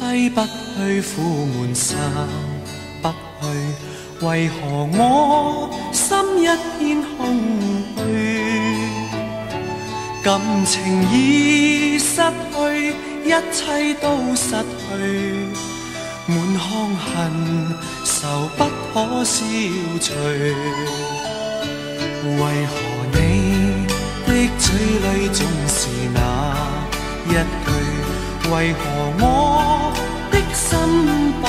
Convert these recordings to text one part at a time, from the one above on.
揮不去，苦悶散不去，為何我心一片空虛？感情已失去，一切都失去，滿腔恨愁不可消除。為何你的嘴裡總是那一句？為何我的心不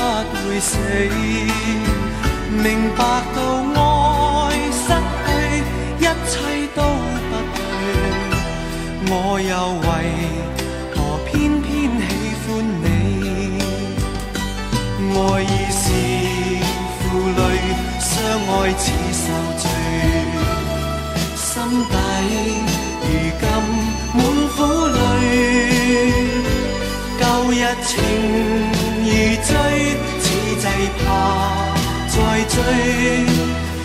會死？明白到愛失去，一切都不對，我又為何偏偏喜歡你？愛已是負累，相愛似受罪，心底如今滿苦淚。舊日情如醉，此際怕再追，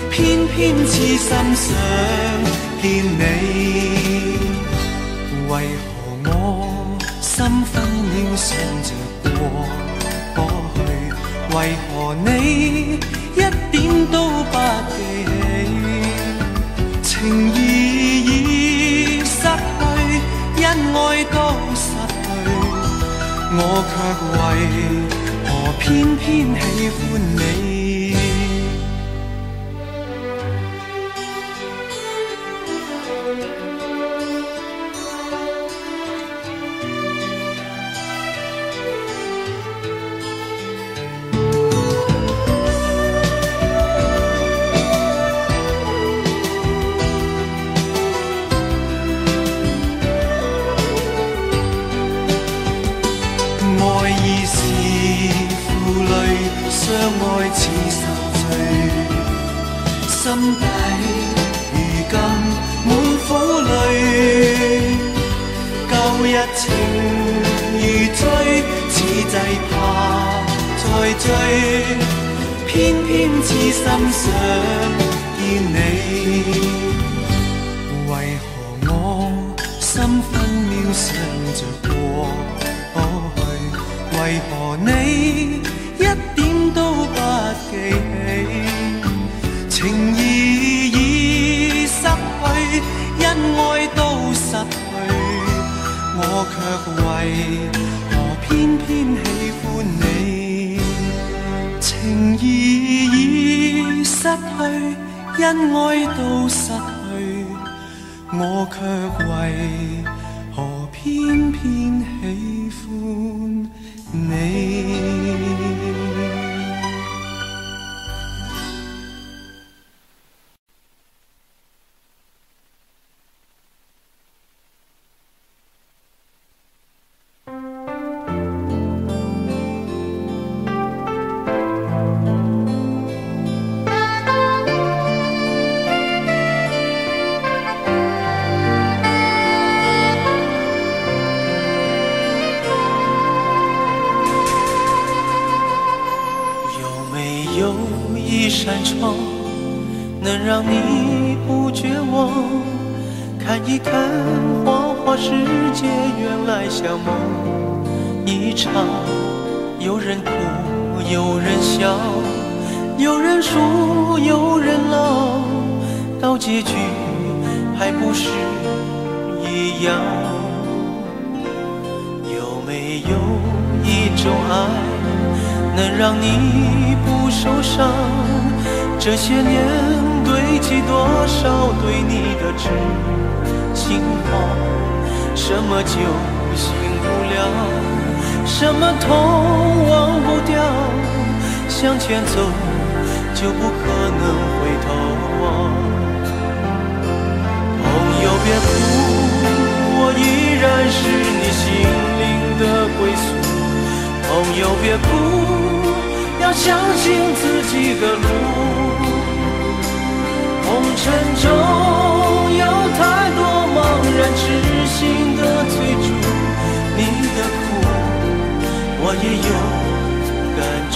偏偏痴心想見你。為何我心分秒想着過去？為何你一點都不記起？情義已失去，恩愛都失去，我卻為何偏偏喜歡你？相愛似受罪，心底如今滿苦淚。舊日情如醉，此際怕再追，偏偏痴心想見你。為何我心分秒想着過去？為何你一點都不記起？情義已失去，恩愛都失去，我卻為何偏偏喜歡你？情義已失去，恩愛都失去，我卻為何偏偏喜歡你？扇窗能让你不绝望，看一看花花世界，原来像梦一场。有人哭，有人笑，有人输，有人老，到结局还不是一样。有没有一种爱能让你不受伤？这些年堆积多少对你的知心话？什么就醒不了，什么痛忘不掉，向前走就不可能回头望。朋友别哭，我依然是你心灵的归宿。朋友别哭，要相信自己的路。红尘中有太多茫然痴心的追逐，你的苦我也有感触。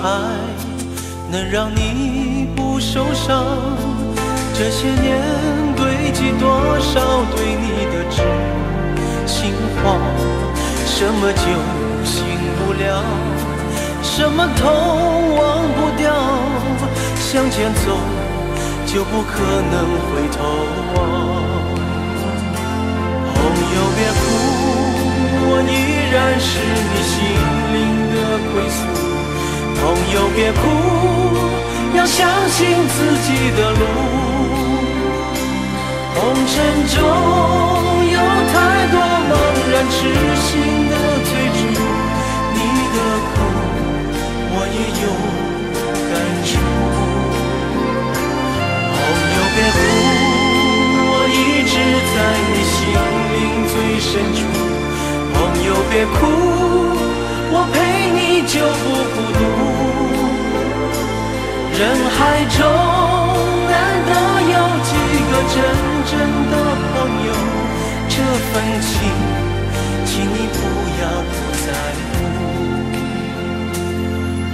还能让你不受伤？这些年堆积多少对你的知心话？什么就醒不了，什么痛忘不掉，向前走就不可能回头望。朋友别哭，我依然是你心灵的归宿。朋友别哭，要相信自己的路。红尘中有太多茫然痴心的追逐，你的苦我也有感触。朋友别哭，我一直在你心灵最深处。朋友别哭，我陪你就不孤独。人海中难得有几个真正的朋友，这份情请你不要不在乎。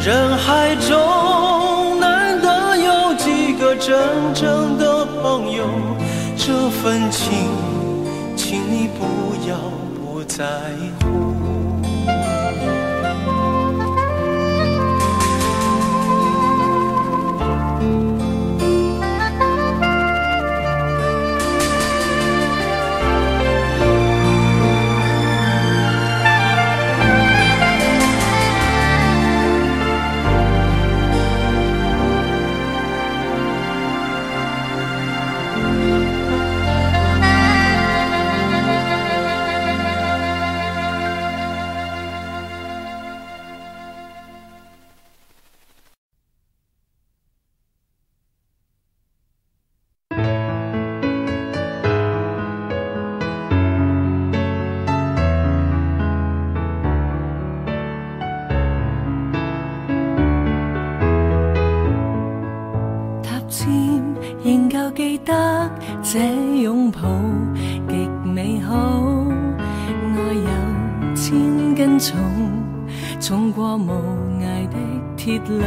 人海中难得有几个真正的朋友，这份情请你不要不在乎。記得這擁抱極美好，愛有千斤重，重過無涯的鐵路。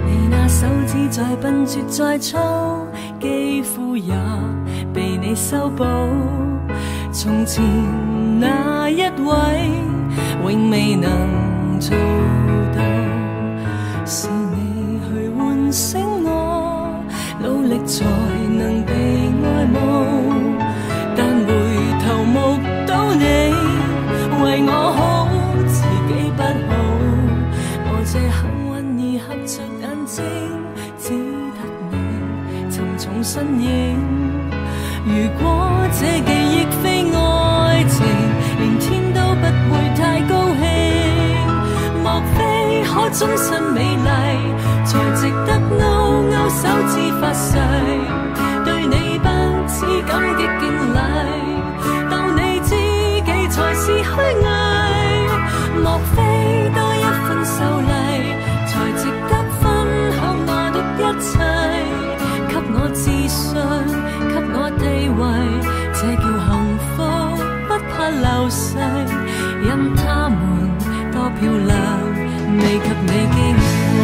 你那手指再笨拙再粗，肌膚也被你修補。從前那一位永未能做到，是你去喚醒我，努力才能被愛慕，但回頭目睹你為我好，自己不好。我這幸運兒合着眼睛，只得你沉重身影。如果這記憶非愛情，連天都不會太高興。莫非可終身美麗，才值得勾勾手指發誓，對你不止感激敬禮，當你知己才是虛偽。莫非多一份秀麗，才值得分享我的一切，給我自信，給我地位，這叫幸福，不怕流逝。任他們多漂亮，未及你矜貴。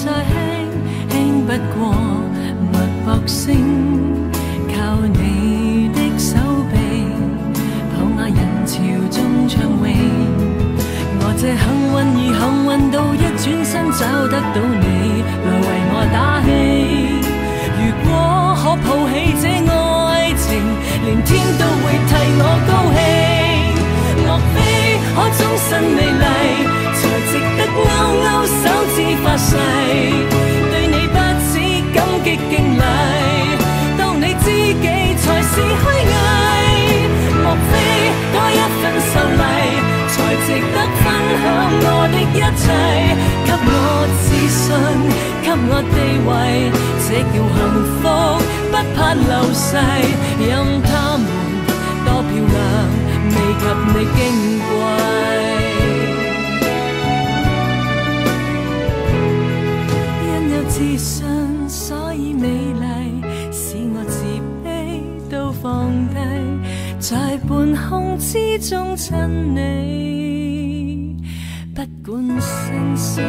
再輕輕不過脈搏聲，靠你的手臂抱我人潮中暢泳。我這幸運兒幸運到一轉身找得到你來為我打氣。如果可抱起這愛情，連天都會替我高興。莫非可終身美麗，才值得勾勾手指發誓，對你不止感激敬禮，當你知己才是虛偽。莫非多一份秀麗，才值得分享我的一切，給我自信，給我地位，這叫幸福，不怕流逝。任他們多漂亮，未及你矜貴。自信，終親你，不管生死。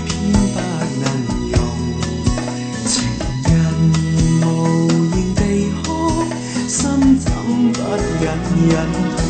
偏不能容，情人無忍痛。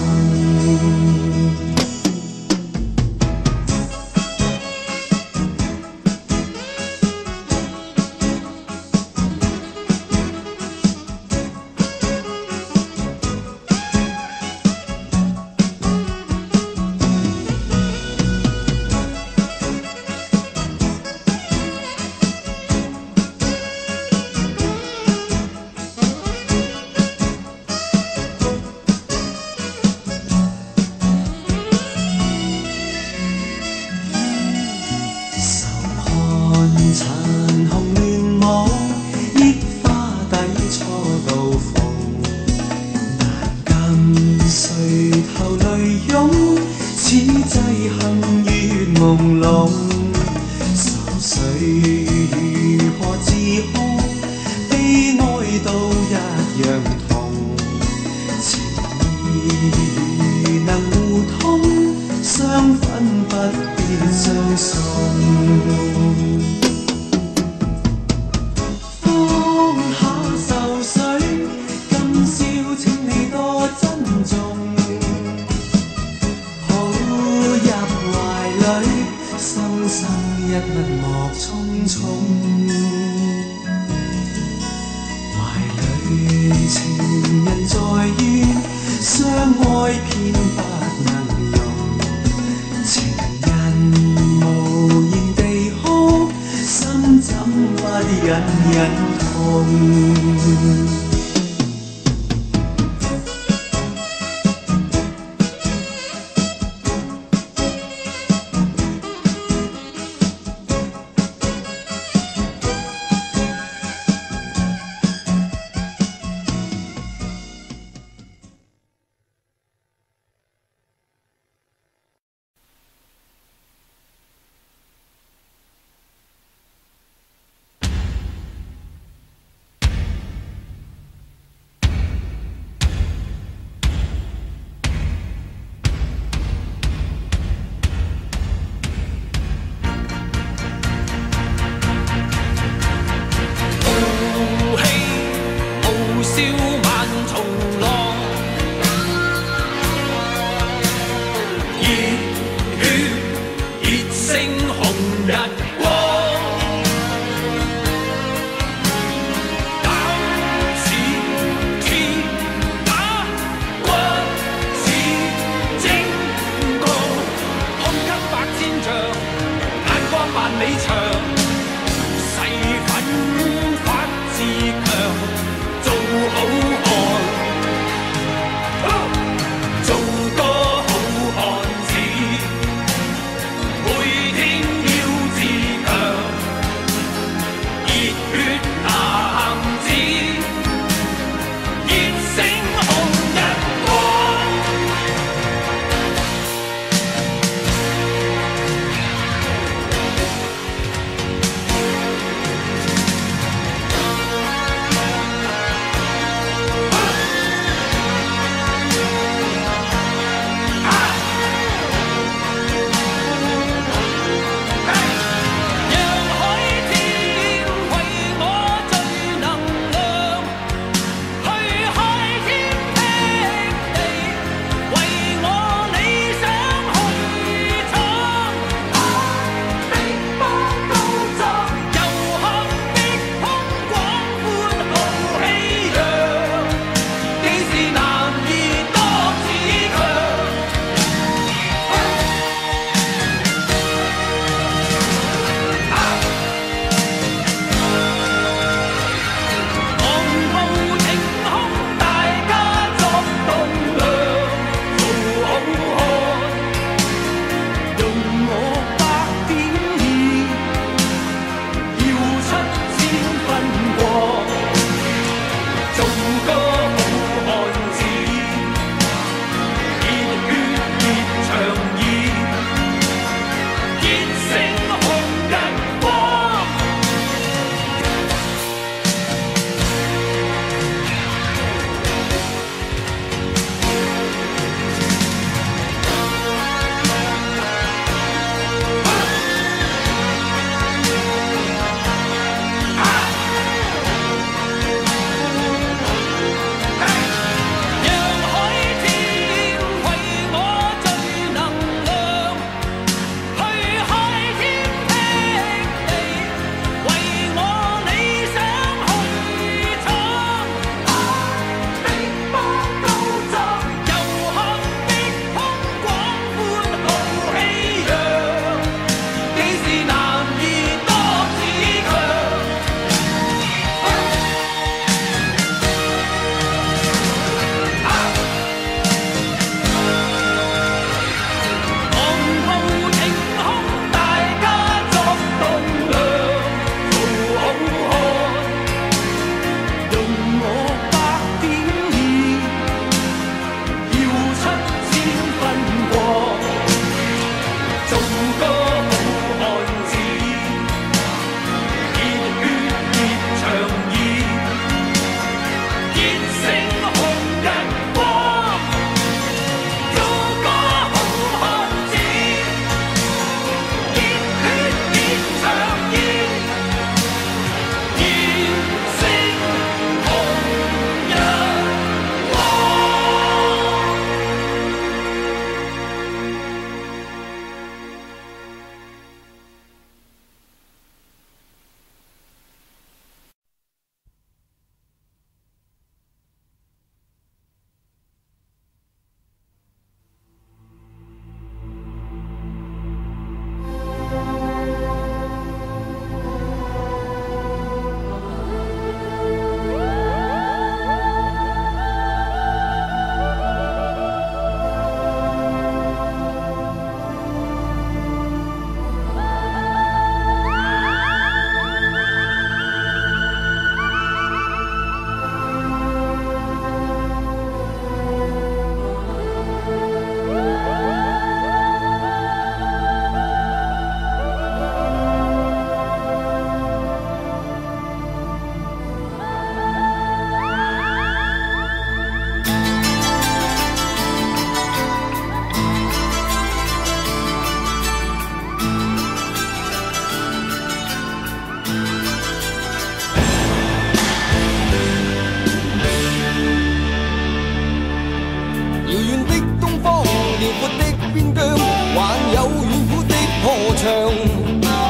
場，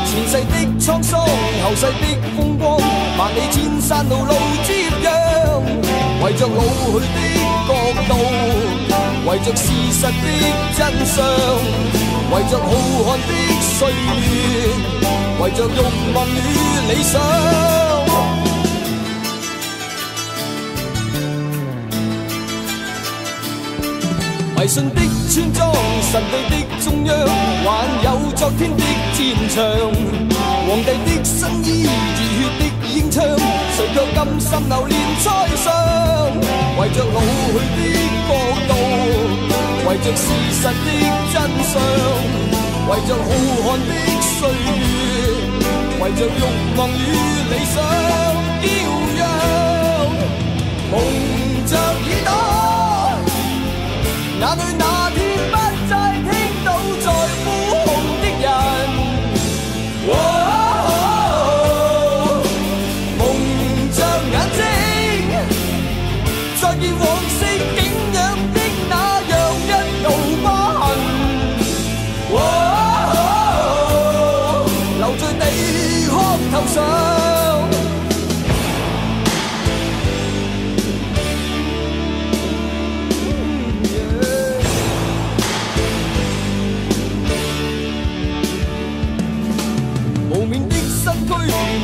前世的滄桑，後世的風光，萬里千山路路接壤，為着老去的國度，為着事實的真相，為着浩瀚的歲月，為着慾望與理想。迷信的村莊，神秘的中央，還有昨天的戰場。皇帝的新衣，熱血的英槍，誰卻甘心流連在上？為着老去的國度，為着事實的真相，為着浩瀚的歲月，為着慾望與理想驕陽，蒙着耳朵。哪裏那天不再聽到在呼號的人，蒙着眼睛，再見往昔景仰的那樣一道疤痕，留在地殼頭上。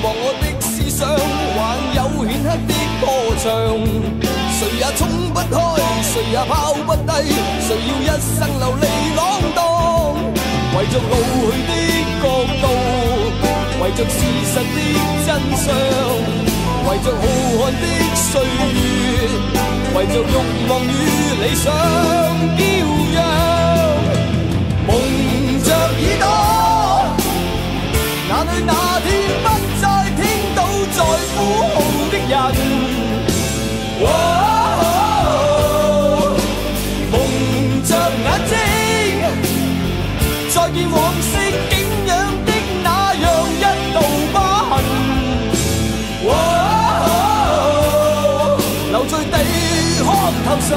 望我的思想，還有顯赫的歌唱，誰也衝不開，誰也拋不低，誰要一生流離浪蕩？為着老去的國度，為着事實的真相，為着浩瀚的歲月，為着慾望與理想驕陽，蒙着耳朵。哪裏那天不再聽到在呼號的人，蒙着眼睛，再見往昔景仰的那樣一道疤痕，留在地殼頭上。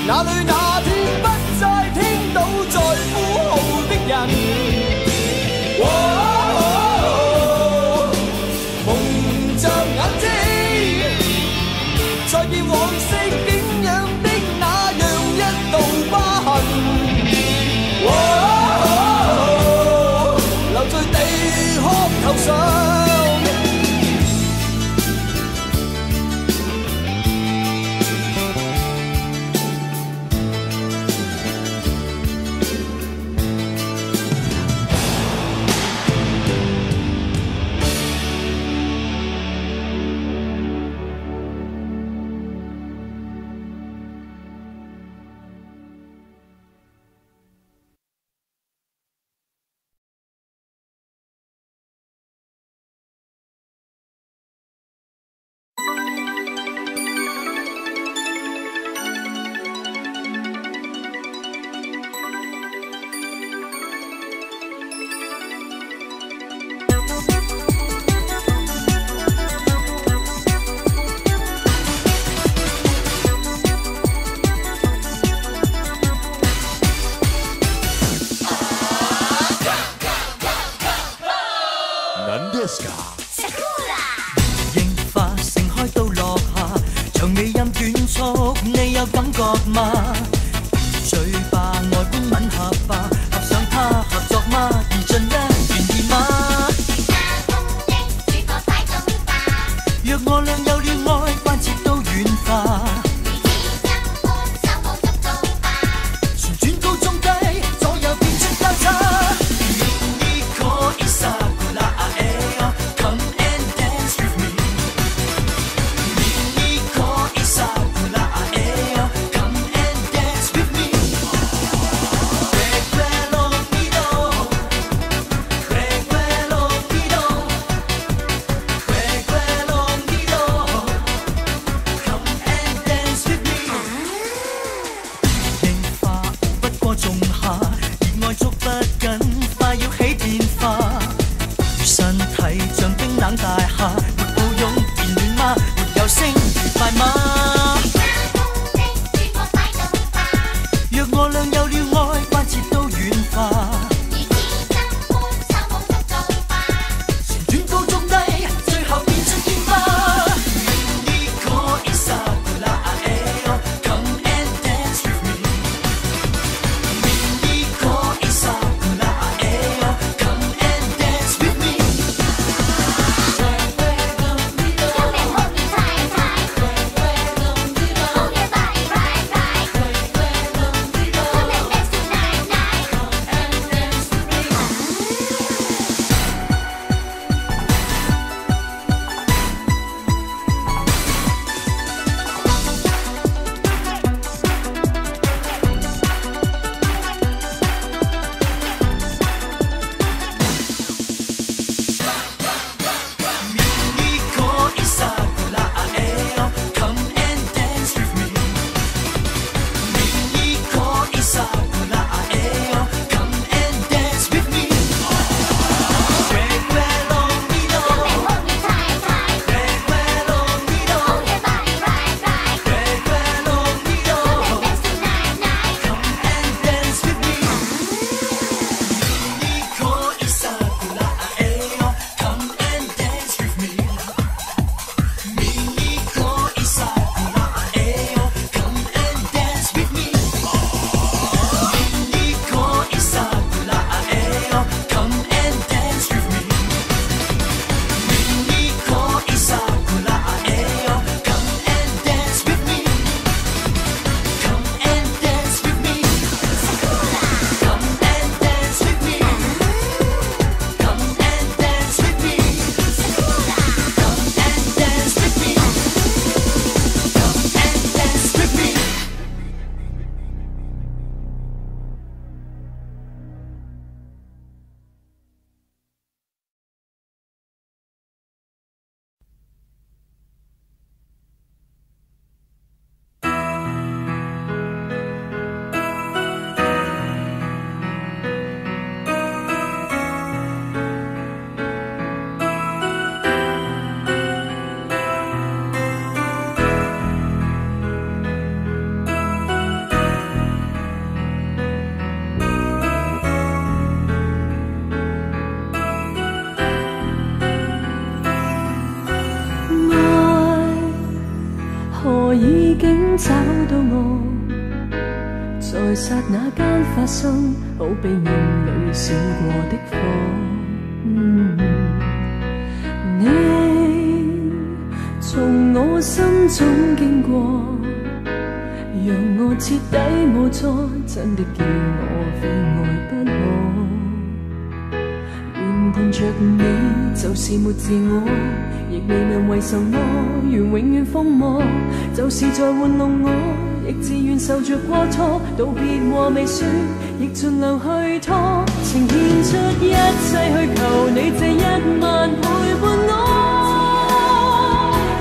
哪裏那天不再聽到在呼號的人，蒙着眼睛，再見往昔景仰的那樣一道疤痕，留在地殼頭上。櫻花盛開到落下，長尾音短促，你有感覺嗎？最怕外觀吻合吧，合上它合作嗎？而盡一願意嗎？若我倆有了愛，關切都軟化。旋轉高中低，左右變出交叉。快嗎？若我倆有了愛，關切都軟化。旋轉高中低，最後變出煙花。已經找到我，在剎那間發生，好比眼裏閃過的火。你從我心中經過，讓我徹底無助，真的叫我非愛不可。原伴着你就是沒自我，亦未問為什麼願永遠瘋魔，就是在玩弄我，亦自願受着過錯。道別話未說，亦盡量去拖，情獻出一切去求你這一晚陪伴我。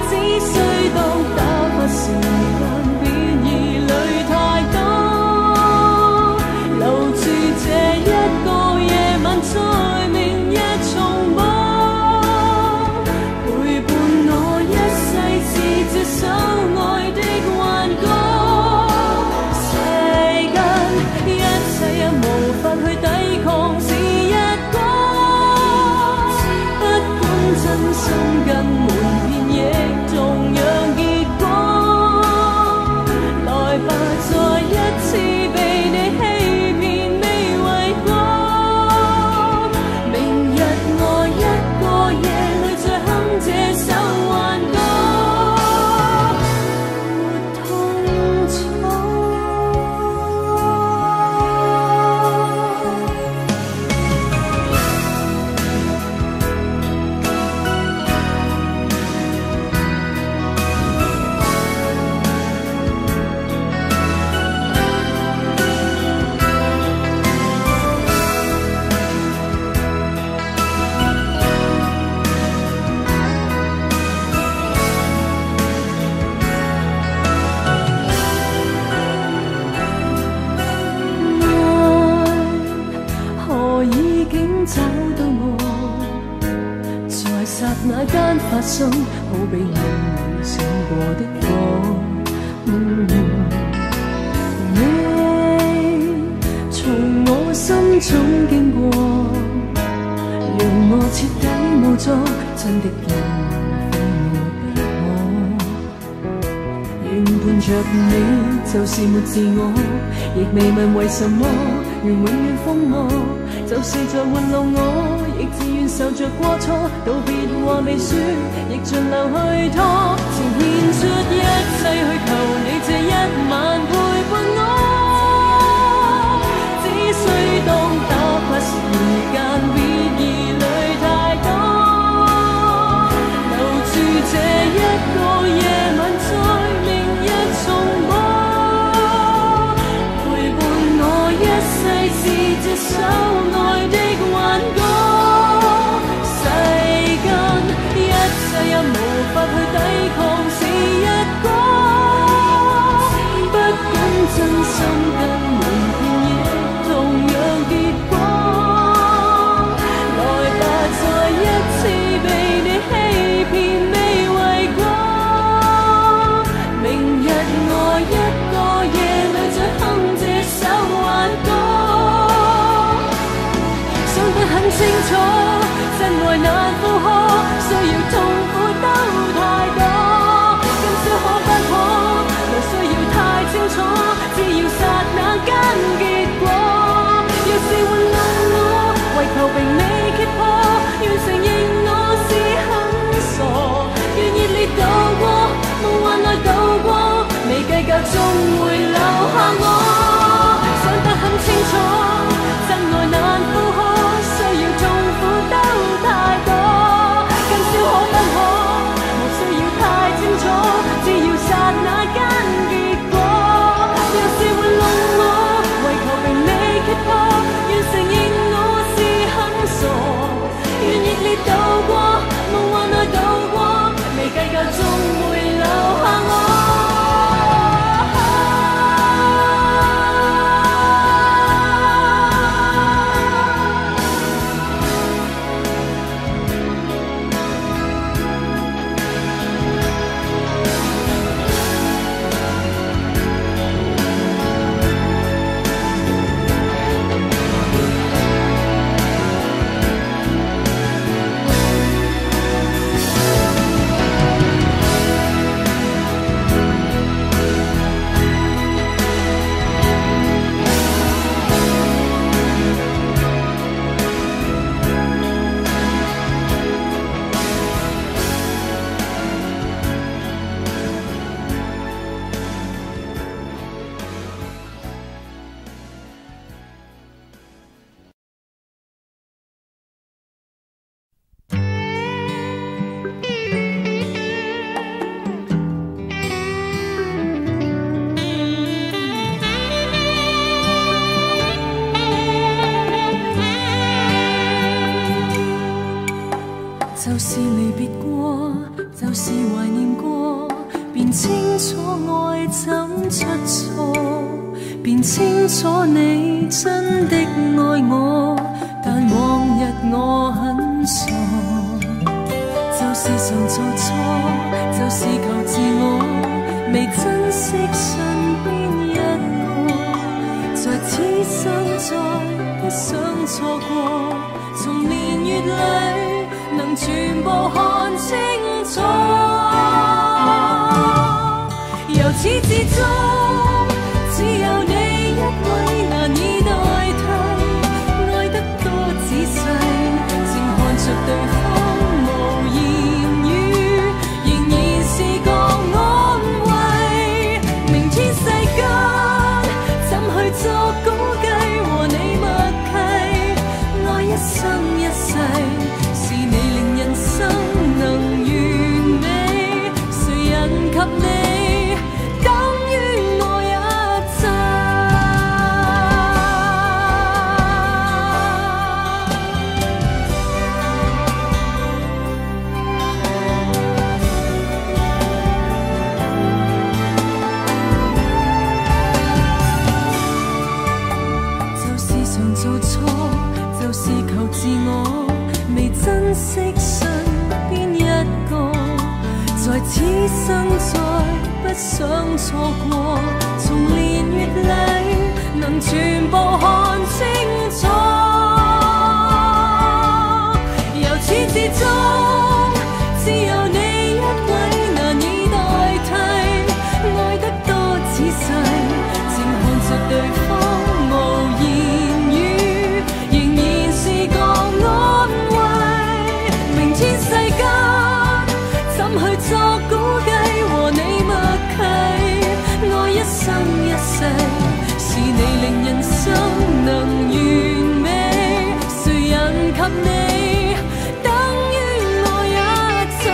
只需當打發時間，別疑慮太多，留住這一個夜晚，在明日重播。相愛的幻覺，世間一切也無法去抵抗，是一個不管真心跟瞞騙，亦同樣結果。來吧，再一次被你欺騙，未為過。明日我一個夜裏再哼這首幻歌。找到我，在剎那間發生，好比眼裏閃過的火。從我心中經過，讓我徹底無助，真的叫我非愛不可。原伴着你就是沒自我，亦未問為什麼，願永遠瘋魔，就是在玩弄我，亦自願受着過錯，道別話未說，亦盡量去拖，情獻出一切去求你這一晚陪伴我。需當打發時間，別疑慮太多，留住這一個夜晚，在明日重播，陪伴我一世是這首愛的幻歌，世間一切也無法去抵抗是一個，不管真心跟瞞騙亦同樣結果，來吧，再一次被你欺騙未為過，明日我一個夜裏再哼這首幻歌，想得很清楚，真愛難負荷，需要痛苦都太多，今宵可不可，無需要太清楚，只要剎那間結果。若是玩弄我，為求並未揭破，願承認我是很傻，願熱烈渡過，夢幻內渡過，未計較終會留下我，想得很清楚，真愛難負荷，需要痛苦都太多，今宵可不可，無需要太清楚，只要剎那間結果。若是玩弄我，為求並未揭破，願承認我是很傻，願熱烈渡過，夢幻內渡過，未計較終會留下我。就是離別過，就是懷念過，便清楚愛怎出錯，便清楚你真的愛我，但往日我很傻，就是常做錯，就是求自我，未珍惜身邊一個，在此生再不想錯過，從年月裏能全部看清楚，由始至終只有你一位難以代替，愛得多仔細，靜看着對方無言語，仍然是個安慰。明天世間怎去作估計，和你默契，愛一生一世。生能完美，誰人及你等於我想錯過，從年月裏能全部看清楚。由始至終，只有你一位難以代替，愛得多仔細，靜看着對方無言語，仍然是個安慰。明天世間怎去作估計和你默契？愛一生一世，是你令人生能完美。誰人及你，等於我一切。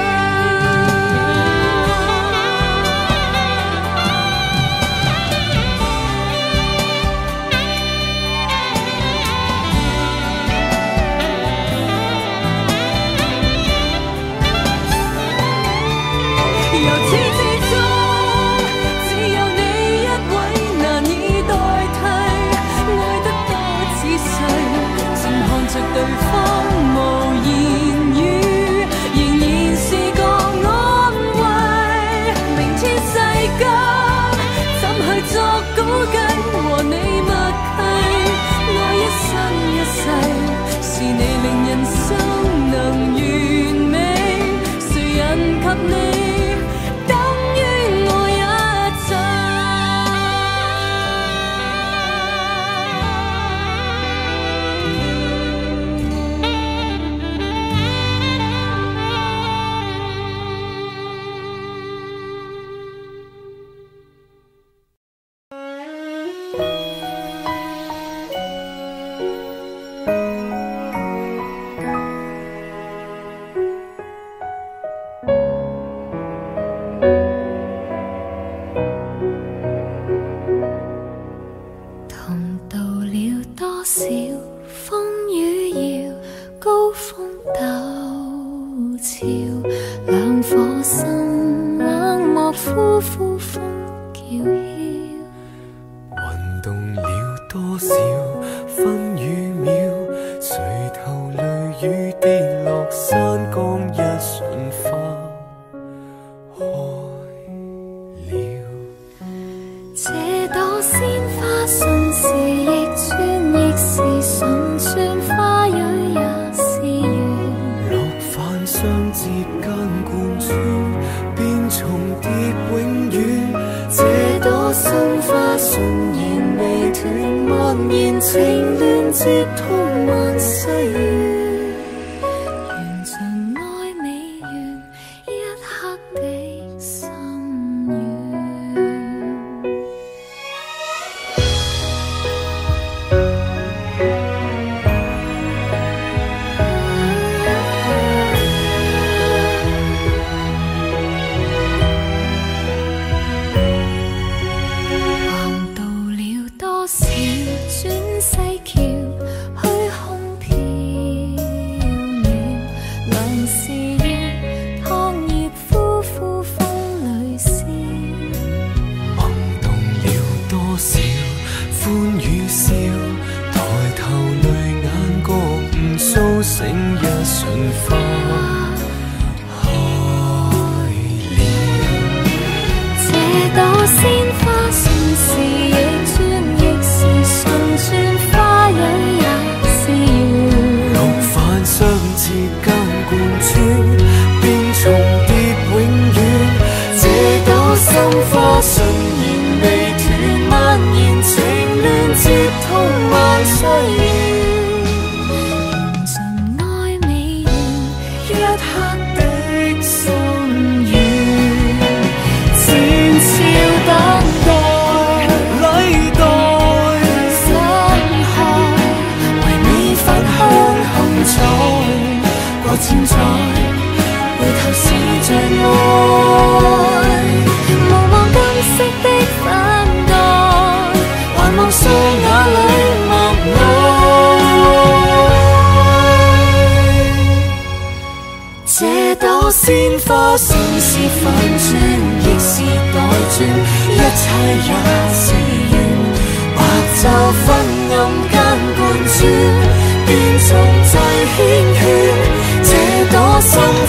由始至終，只有你一位難以代替，愛得多仔細，靜看着對方無言語，仍然是個安慰。明天世間怎去作估計和你默契？愛一生一世，是你令人生能完美。誰人及你？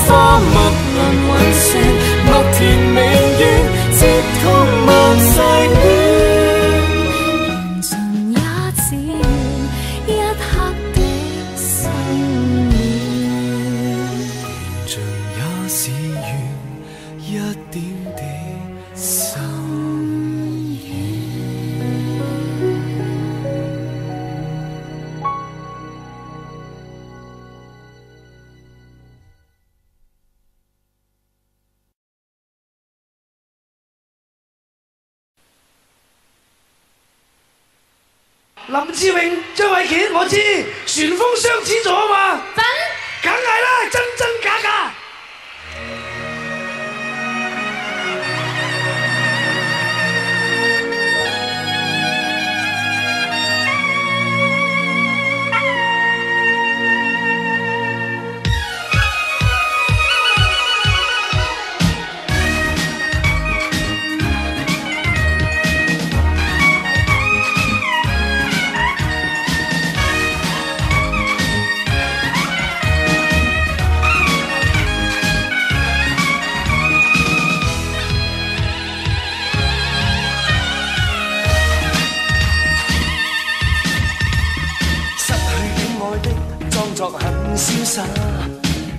花蜜能運算，麥田明月，接通林志穎、張衛健，我知旋風雙子座啊嘛。梗係啦，真真假假。作很瀟灑，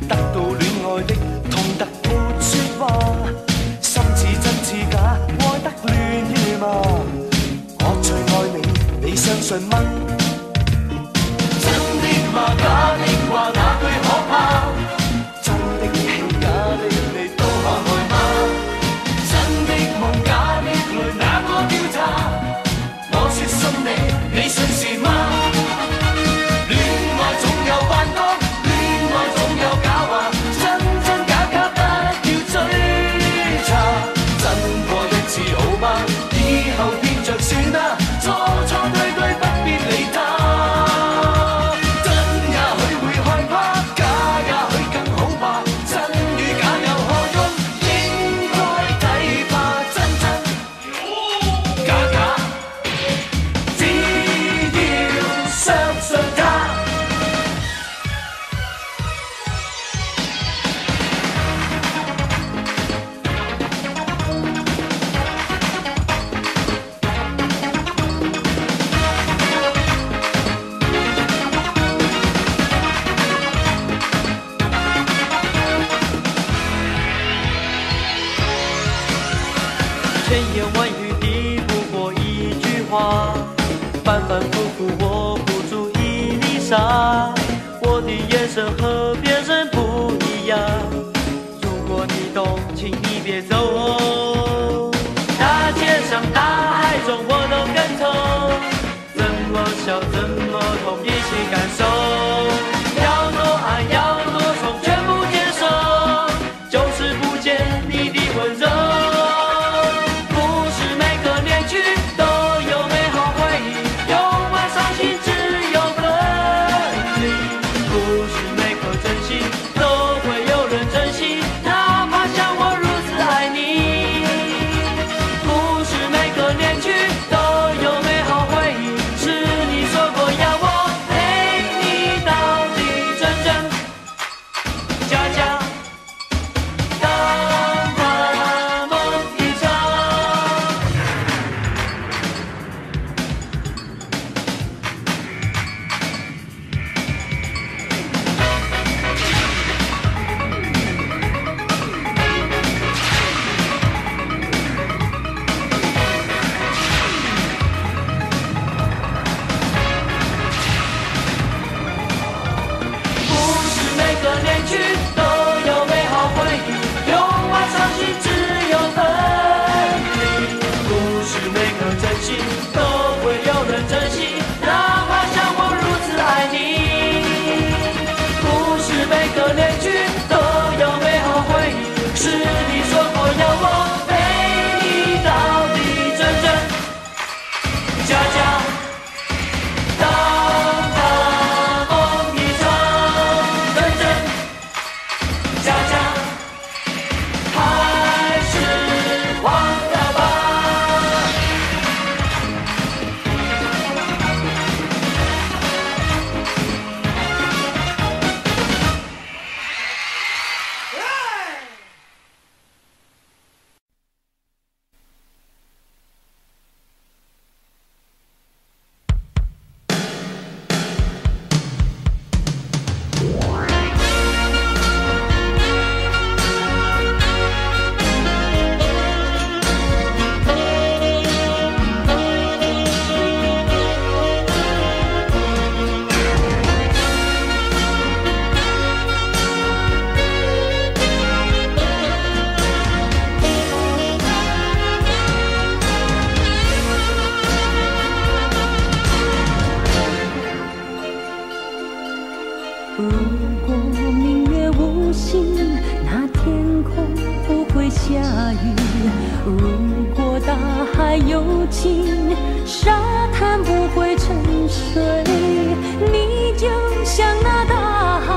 得到戀愛的痛得沒説話，心似真似假，愛得亂如麻。我最愛你，你相信嗎？真的嗎？假的話，哪句可怕？真的戲，假的你都可愛嗎？真的夢，假的淚，哪個調查？我說信你，你信是嗎？千言万语抵不过一句话，反反复复我不足以离沙。我的眼神和别人不一样，如果你懂，请你别走。大街上大海中我都跟从，怎么笑怎么痛，一起感受。要多爱要多宠，全部接受，就是不见你的温柔。不是每个恋曲都有美好再有情，沙滩不会沉睡。你就像那大海，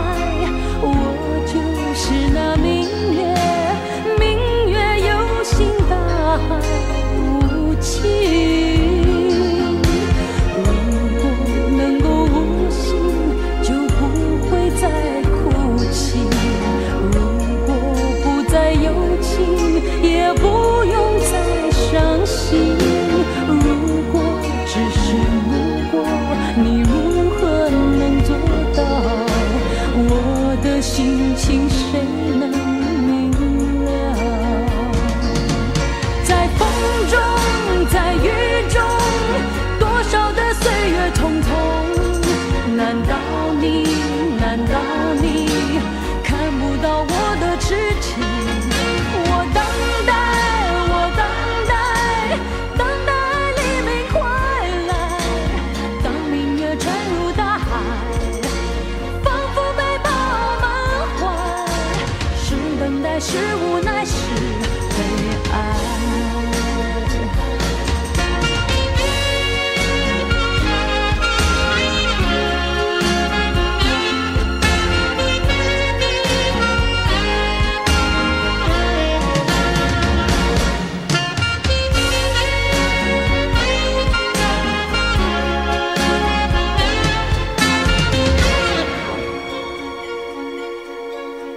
我就是那明月，明月有心，大海无情。如果能够无心，就不会再哭泣。如果不再有情，也不用再伤心。如果只是如果，你如何能做到？我的心情谁能明了？在风中，在雨中，多少的岁月匆匆。难道你看不到我的痴情？我等待黎明快来。当明月沉入大海，仿佛被抱满怀。是等待，是无奈，是悲哀。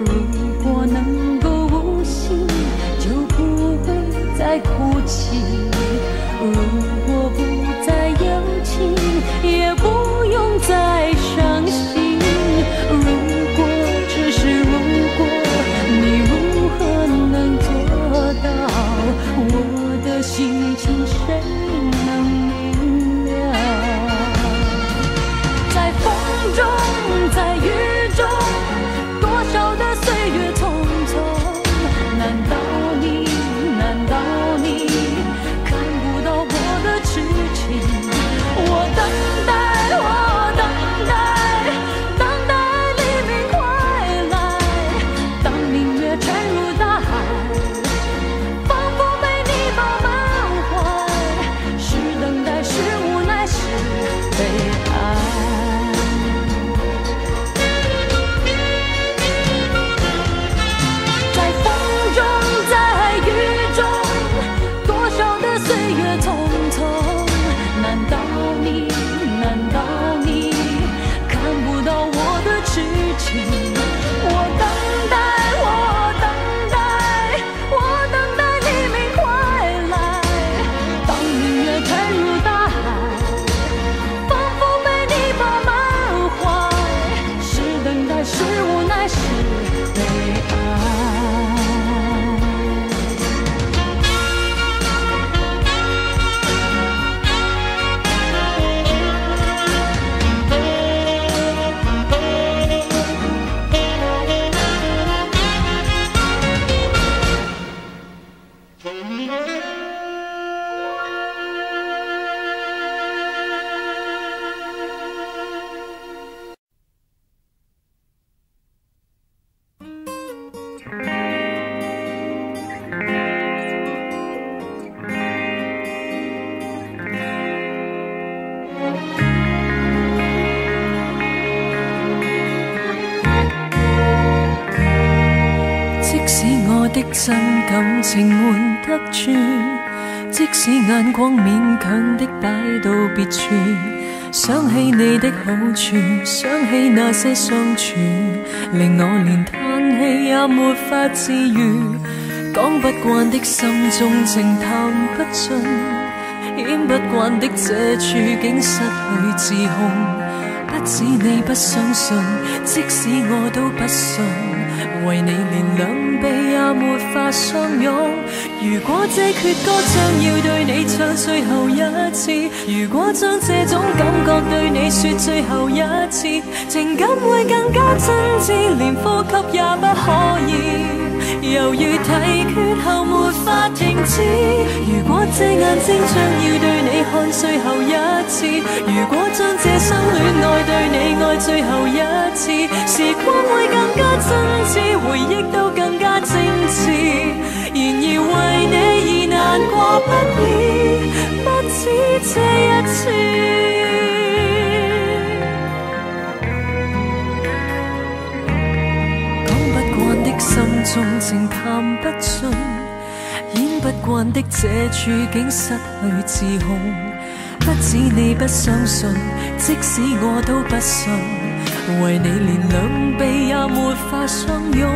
如果能够无心，就不会再哭泣。如果不再有情，也不用再伤心。如果只是如果，你如何能做到？我的心情谁能明了？在风中，在雨中，多少的岁月匆匆。难道你看不到我的痴情？我等待黎明快来。当明月沉入大海，仿佛被你抱满怀。是等待，是无奈，是悲哀。在风中，在雨中，多少的岁月匆匆。难道你看不到我的痴情？我等待黎明快来。当明月沉入大海，仿佛被你抱满怀。是等待，是无奈，是悲哀。即使我的真感情瞞得住，即使眼光勉強的擺到別處，想起你的好處，想起那些相處，令我連嘆氣也沒法自愈。講不慣的心中情談不盡，演不慣的這處境失去自控。不止你不相信，即使我都不信，為你連兩臂也沒法相擁。如果這闕歌將要對你唱最後一次，如果將這種感覺對你說最後一次，情感會更加真摯，連呼吸也不可以。猶豫提決後沒法停止。如果這眼睛將要對你看最後一次，如果將這生戀愛對你愛最後一次，時光會更加真摯，回憶都更加精緻。然而為你而難過不已，情談不盡，演不慣的這處境失去自控。不止你不相信，即使我都不信，為你連兩臂也沒法相擁。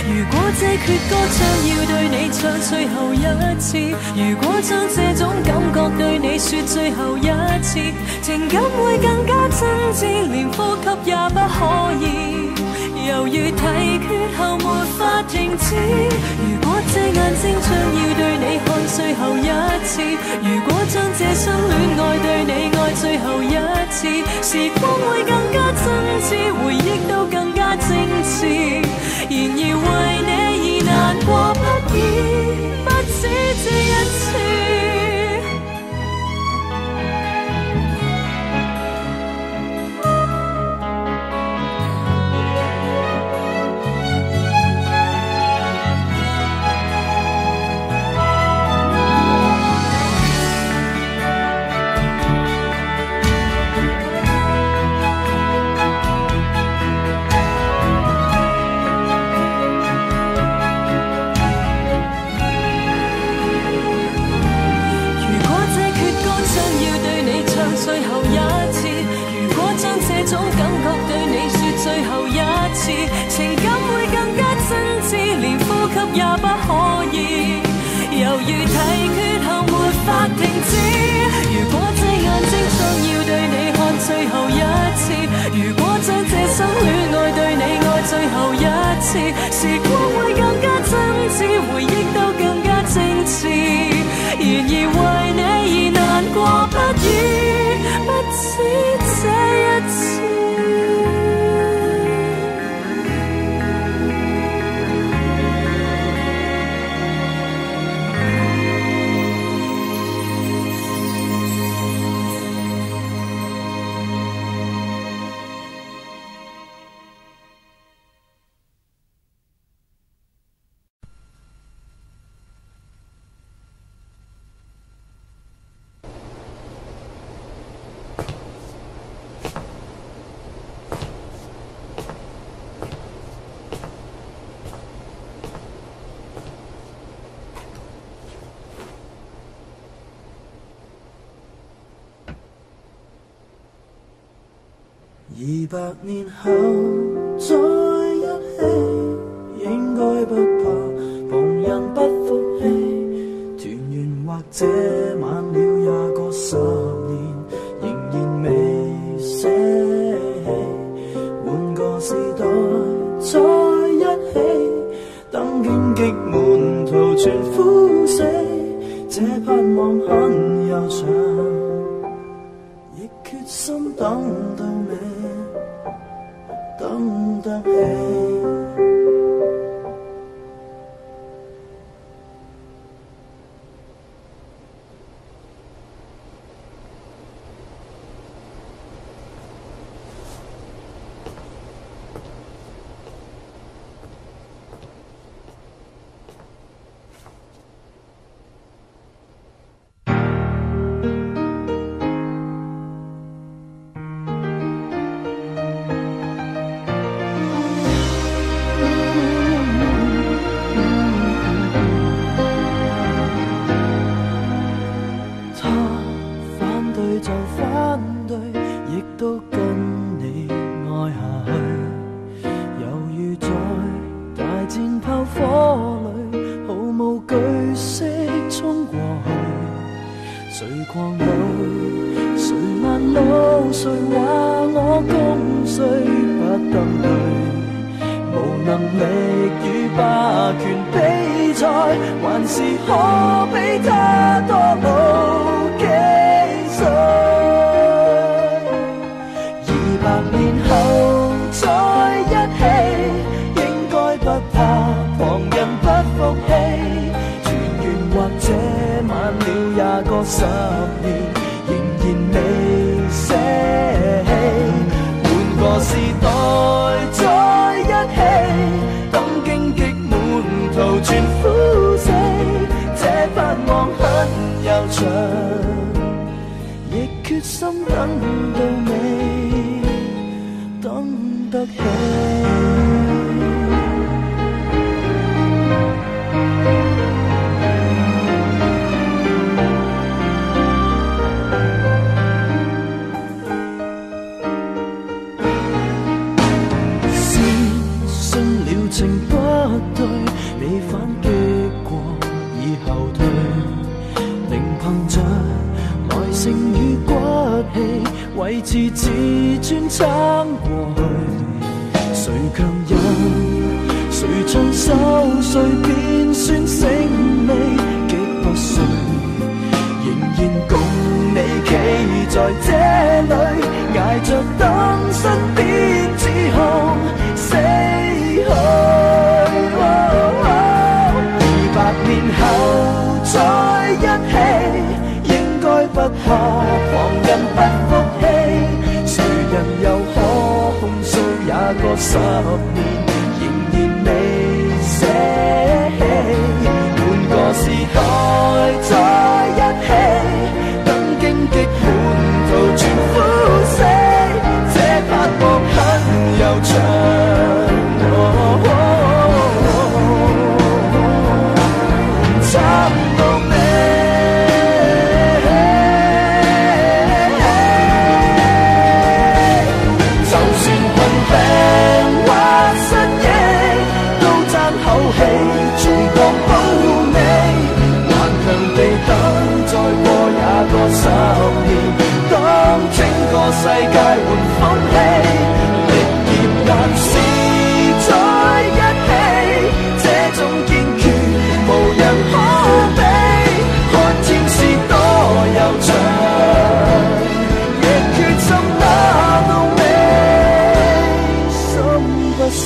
如果這闕歌將要對你唱最後一次，如果將這種感覺對你說最後一次，情感會更加真摯，連呼吸也不可以，猶如提決後沒法停止。如果這眼睛將要對你看最後一次，如果將這生戀愛對你愛最後一次，時光會更加真摯，回憶都更加精緻。然而為你而難過不已，不止這一次。最後一次，如果將這種感覺對你說最後一次，情感會更加真摯，連呼吸也不可以，猶如提決後沒法停止。如果這眼睛將要對你看最後一次，如果將這生戀愛對你愛最後一次，時光會更加真摯，回憶都更加精緻。然而為你而難過不已，不止這一次。200年後再一起，應該不怕旁人不服氣。團圓或者晚了20個10年，仍然未捨棄。換個時代再一起，等荊棘滿途全枯死，這盼望很悠長，亦決心等到尾。等得起。得起。着耐性與骨氣，為自尊撐過去。誰強忍，誰將手碎變酸醒味，極不碎，仍然共你企在這裏，捱着等身邊指控死去。200年後再一起，應該不怕旁人不服氣，誰人又可控訴也過10年，仍然未捨棄。換個時代再一起，等荊棘滿途全枯死，這拍膊很悠長。撐到尾，就算困病或失憶，都爭口氣，重獲保你，頑強地等，再過也過10年，當整個世界換風氣，力竭還是在一起，這種堅決無人可比，看天是多悠長，亦決心打到尾，心不死。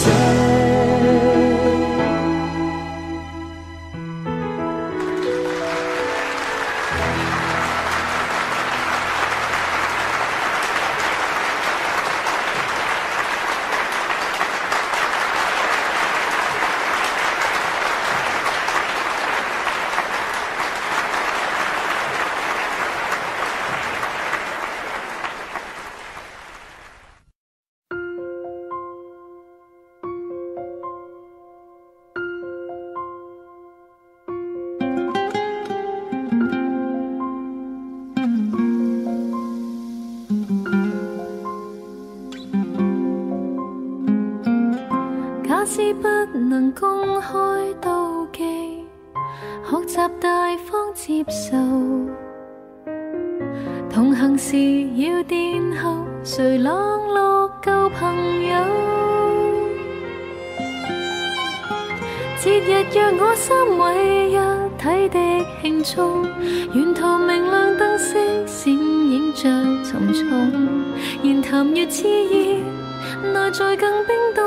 假使不能公開妒忌，學習大方接受，同行時要殿後，誰冷落舊朋友？節日若我心為一體的慶祝，沿途明亮燈飾閃映着沉重，言談越熾熱，內在更冰凍。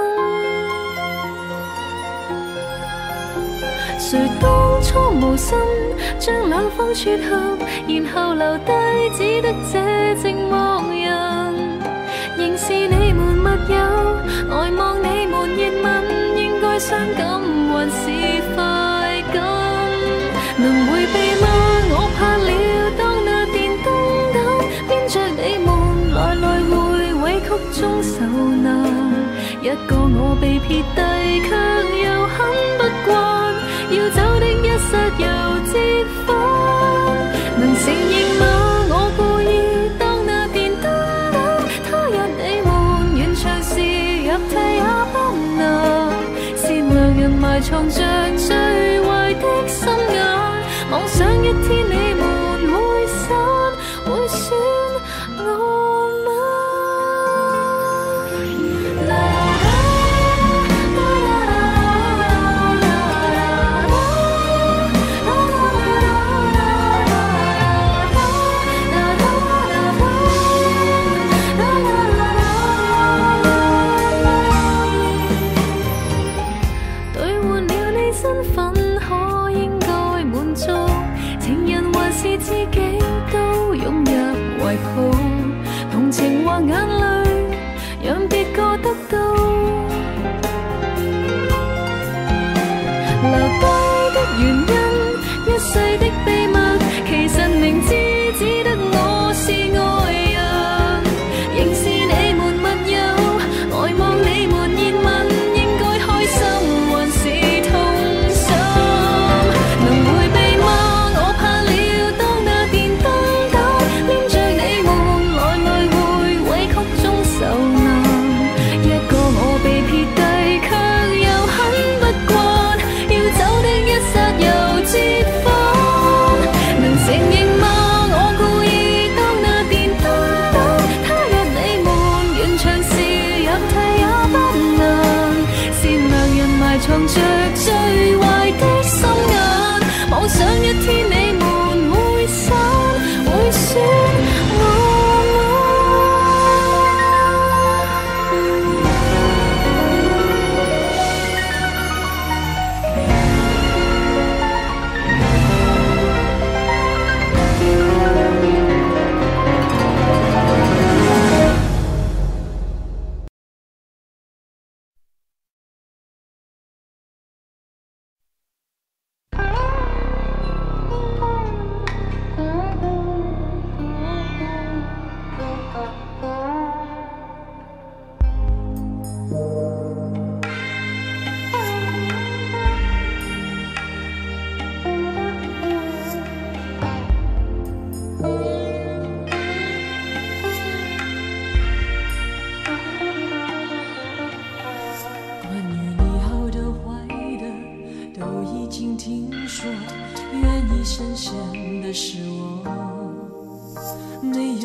誰當初無心將兩方撮合，然後留低只得這寂寞人，仍是你們密友，呆望你們熱吻，應該傷感還是快感？能迴避嗎？我怕了，當那電燈膽編着你們來來回委曲中受難，一個我被撇低，卻又很不慣。要走的一剎又折返，能承認嗎？我故意當那電燈膽，他日你們完場時入替也不難，善良人埋藏着最壞的心眼，妄想一天你們會散，會選我嗎？自己都湧入懷抱，同情或眼淚，讓別個得到。留低的原因，一世的秘密，其實明知只得我是愛人，仍是你們密友，呆望你們熱吻，應該開心還是痛心？能迴避嗎？我怕了。又很不慣，要走的一剎又折返。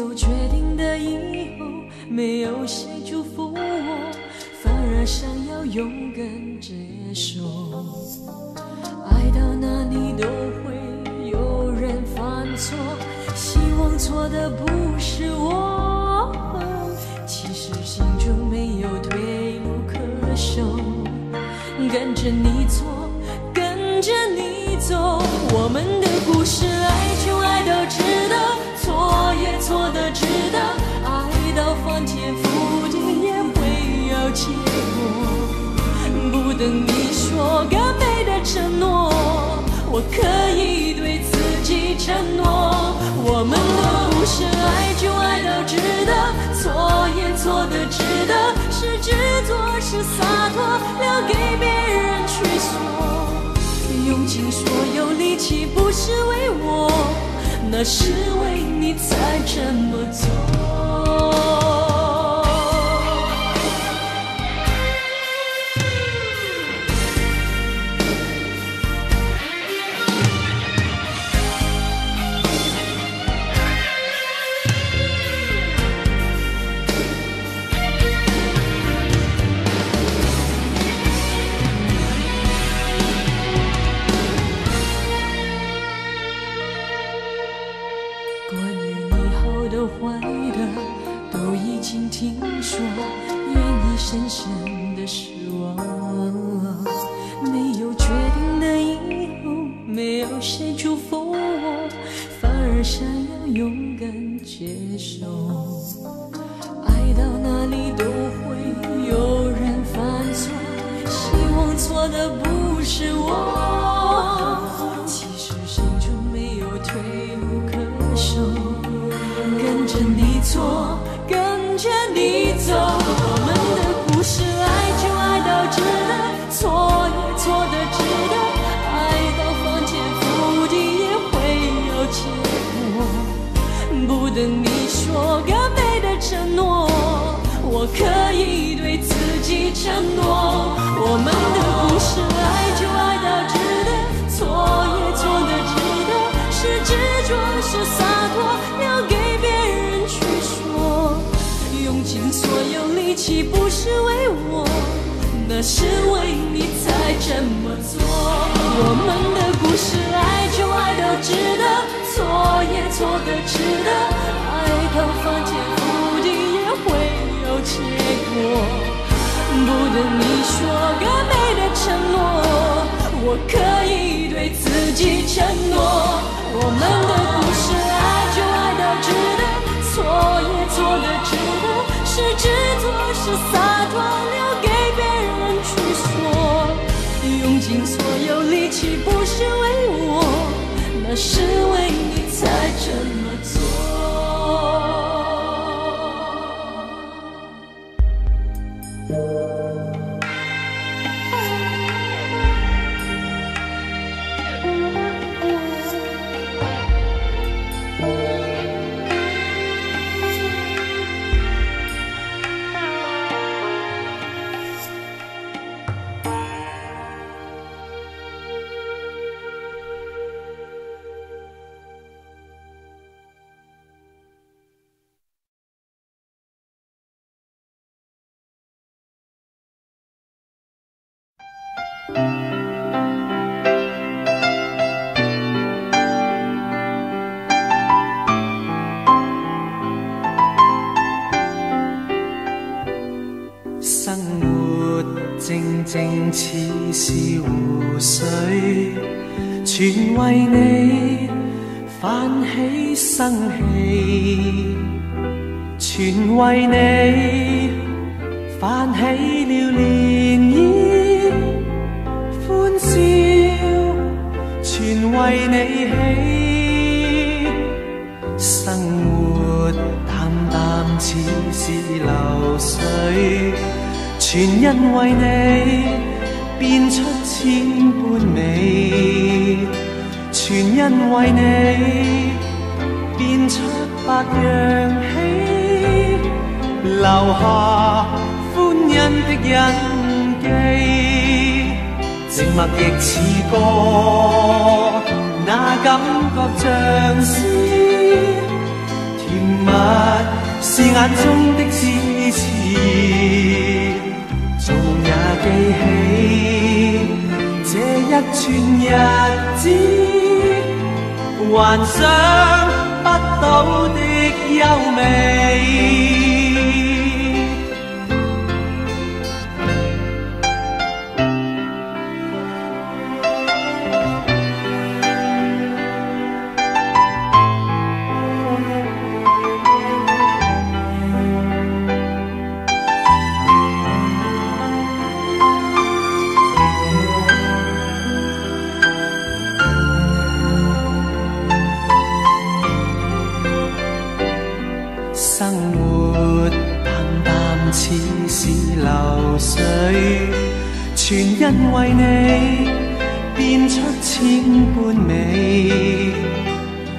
有决定的以后，没有谁祝福我，反而想要勇敢接受。爱到哪里都会有人犯错，希望错的不是我，其实心中没有退路可守，跟着你错，跟着你走，我们的故事爱就爱到值得，错也错的值得，爱到翻天覆地也会有结果，不等你说个美的承诺，我可以对自己承诺，我们的故事爱就爱到值得，错也错的值得，是执着是洒脱，留给别人去说，用尽所有力气不是为我，那是为你才这么做。坏的都已经听说，愿意深深的失望，没有决定的以后，没有谁祝福我，反而想要勇敢接受，爱到哪里都会有人犯错，希望错的不是我，其实心中没有退路可守，跟着你错，跟着你走，我们的故事爱就爱到值得，错也错的值得，爱到翻天覆地也会有结果，不等你说个美的承诺，我可以对自己承诺，我们的故事爱就爱到值得，错也错的值得，是执着是洒脱，留给用尽所有力气不是为我，那是为你才这么做，我们的故事爱就爱到值得，错也错的值得，爱到翻天覆地也会有结果，不等你说个美的承诺，我可以对自己承诺，我们的故事爱就爱到值得，错也错的值得，是执着是洒脱，留给别人去说，用尽所有力气不是为我，那是为你才这么做。生活靜靜似是湖水，全為你泛起生氣，全為你泛起了漣漪，歡笑全為你起，生活淡淡似是流水，全因為你變出千般美，全因為你變出百樣喜，留下歡欣的印記，靜默亦似歌，那感覺像詩，甜蜜眼中的痴纏，做夢也記起這一串日子，幻想不到的優美。生活淡淡似是流水，全因為你變出千般美，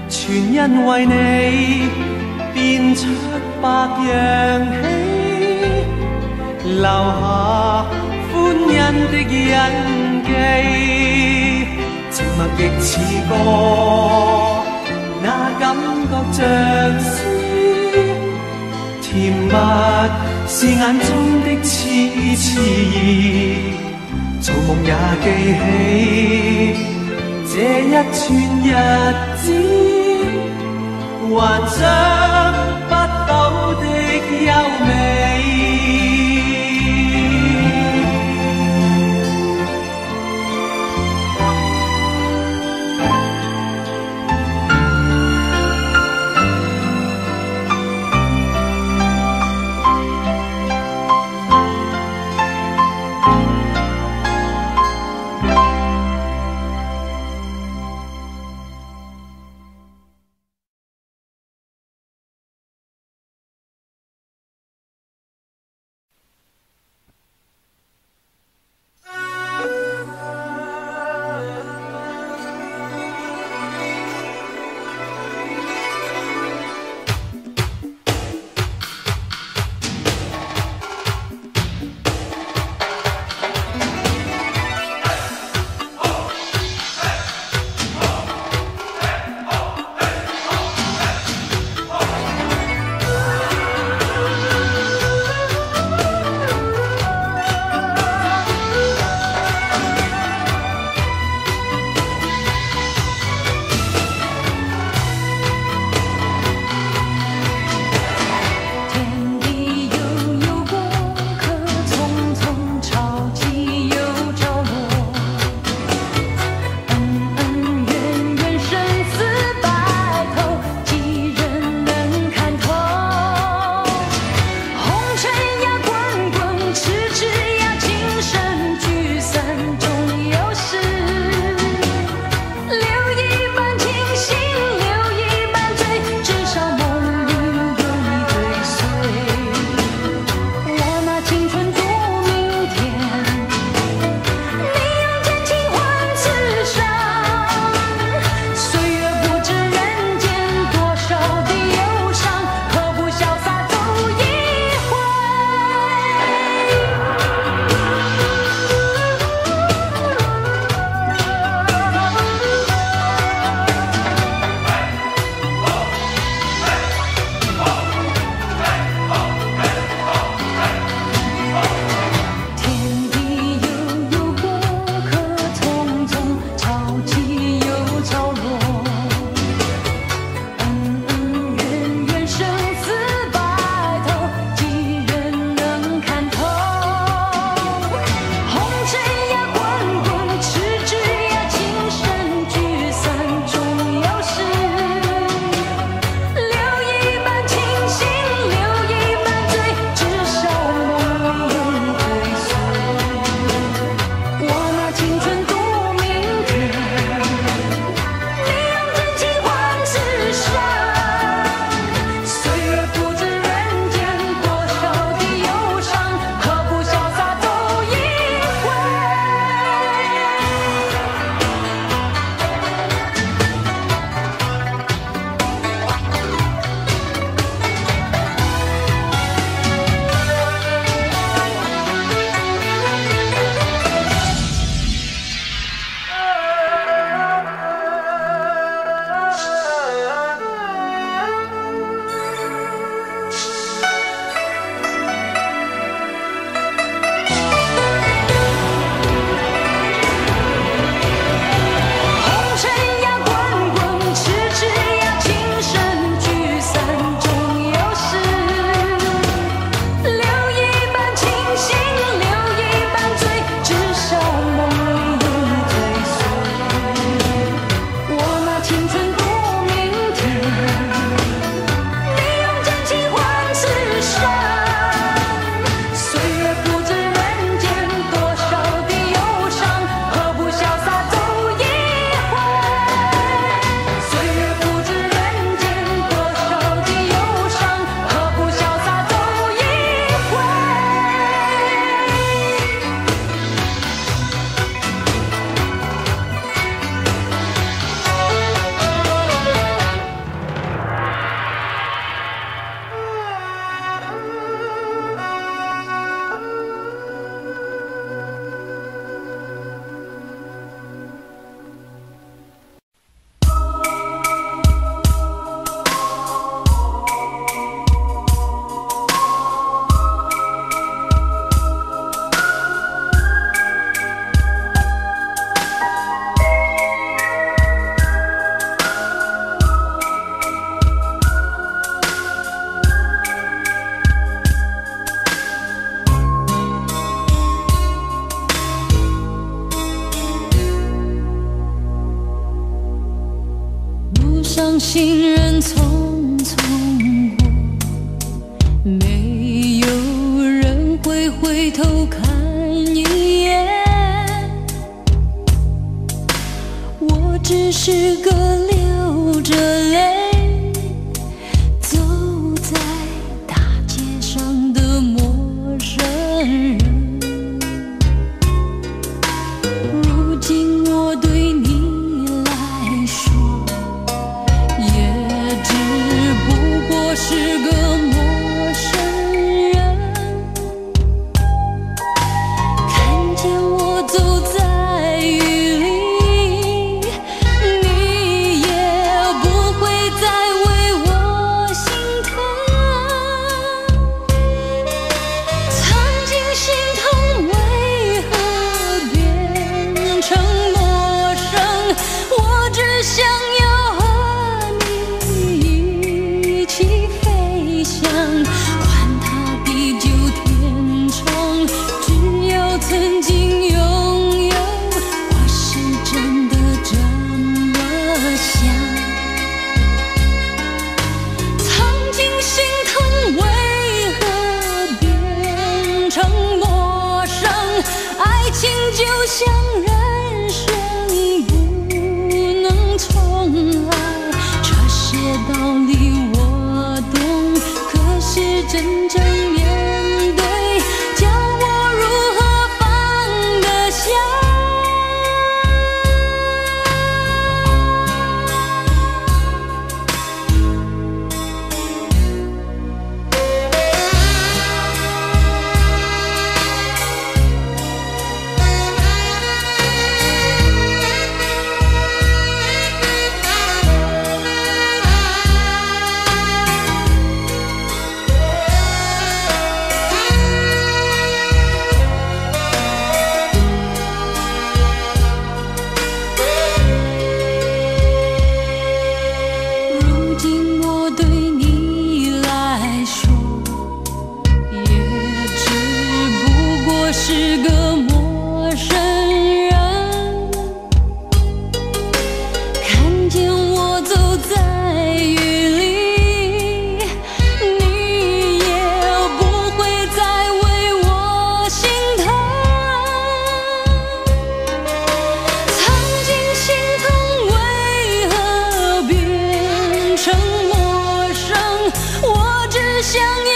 全因為你變出百樣喜，留下歡欣的印記，寂寞亦似歌，那感覺像詩。甜蜜是眼中的痴纏，做夢也記起這一串日子，幻想不到的優美。行人匆匆过，没有人会回头看一眼。我只是个流着泪走在大街上的陌生人。如今我对你来说，也只不过是个陌生人。看见我走在雨里，你也不会再为我心疼。曾经心疼为何变成陌生？我只想要和你一起飞翔，管它地久天长，只要曾经拥有，我是真的这么想。曾经心疼为何变成陌生？爱情就像人生不能重来，这些道理我懂，可是真正面对，叫我如何放得下？如今我对你来说，也只不过是个陌生人。看见我走在雨里，你也不会再为我心疼。曾经心疼为何变成陌生？我只想要